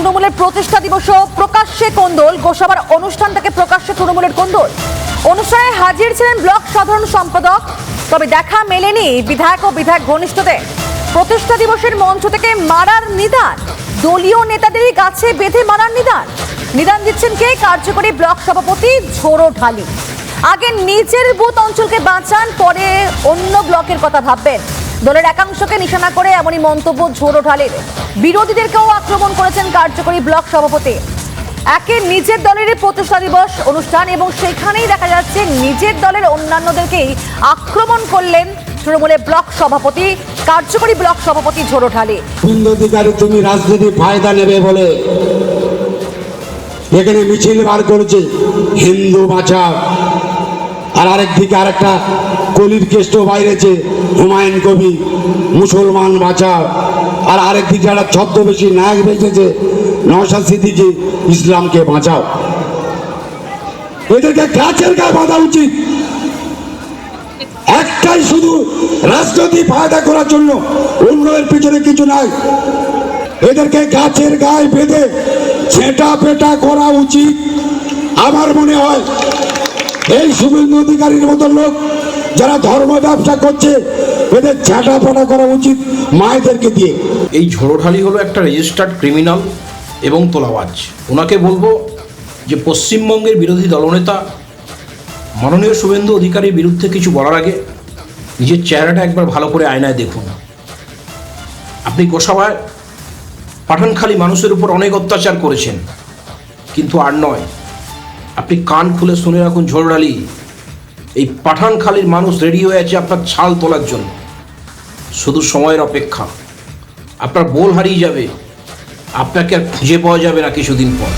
তৃণমূলের প্রতিষ্ঠা দিবস প্রকাশ্যে কোন্দল, গোসাবার অনুষ্ঠান থেকে প্রকাশ্যে তৃণমূলের কোন্দল। অনুষ্ঠানে হাজির ছিলেন ব্লক সাধারণ সম্পাদক, তবে দেখা মেলেনি বিধায়ক ও বিধায়ক ঘনিষ্ঠদের। প্রতিষ্ঠা দিবসের মঞ্চ থেকে মারার নিদান, দলীয় নেতাদেরই গাছে বেঁধে মারার নিদান দিচ্ছেন কে? কার্যকরী ব্লক সভাপতি ঝোড়ো ঢালি। আগে নিজের বুথ অঞ্চলকে বাঁচান, পরে অন্য ব্লকের কথা ভাববেন। দলের একাংশকে নিশানা করে এমনই মন্তব্য ঝোড়ো ঢালির। বিরোধীদেরকেও আক্রমণ করেছেন কার্যকরী ব্লক সভাপতি। একে নিজের দলের প্রতিষ্ঠা দিবস অনুষ্ঠান এবং সেখানেই দেখা যাচ্ছে নিজের দলের অন্যান্যদেরকেই আক্রমণ করলেন তৃণমূলের ব্লক সভাপতি, কার্যকরী ব্লক সভাপতি ঝোড়ো ঢালি। অধিকারী তুমি রাজনীতি ফায়দা নেবে বলে এখানে মিছিল বার করেছে হিন্দু বাঁচাও, আর আরেকদিকে আরেকটা কলির কেষ্ট বাইরেছে হুমায়ুন কবির মুসলমান বাঁচাও, আর আরেকদিকে একটা ছদ্মবেশী নায়ক বেঁচেছে নওশাদ সিদ্দিকী ইসলামকে বাঁচাও। এদেরকে গাছের গায়ে বাঁধা উচিত। একটাই শুধু রাজনৈতিক ফায়দা করার জন্য, অন্যের পিছনে কিছু নাই। এদেরকে গাছের গায়ে বেঁধে ছেঁটা পেটা করা উচিত। আমার মনে হয় এই শুভেন্দু অধিকারীর মতো লোক যারা ধর্ম ব্যবসা করছে এদের ছেঁটা পেটা করা উচিত মায়েদেরকে দিয়ে। এই ঝোড়োঢালি হলো একটা রেজিস্টার্ড ক্রিমিনাল এবং তোলাবাজ। ওনাকে বলবো যে পশ্চিমবঙ্গের বিরোধী দলনেতা মাননীয় শুভেন্দু অধিকারীর বিরুদ্ধে কিছু বলার আগে নিজের চেহারাটা একবার ভালো করে আয়নায় দেখুন। আপনি গোসাবায় পাঠানখালী মানুষের উপর অনেক অত্যাচার করেছেন, কিন্তু আর নয়। আপনি কান খুলে শুনে রাখুন ঝোড়োঢালি, এই পাঠানখালীর মানুষ রেডি হয়ে আছে আপনার ছাল তোলার জন্য। শুধু সময়ের অপেক্ষা। আপনার বোল হারিয়ে যাবে, আপনাকে আর খুঁজে পাওয়া যাবে না কিছুদিন পর।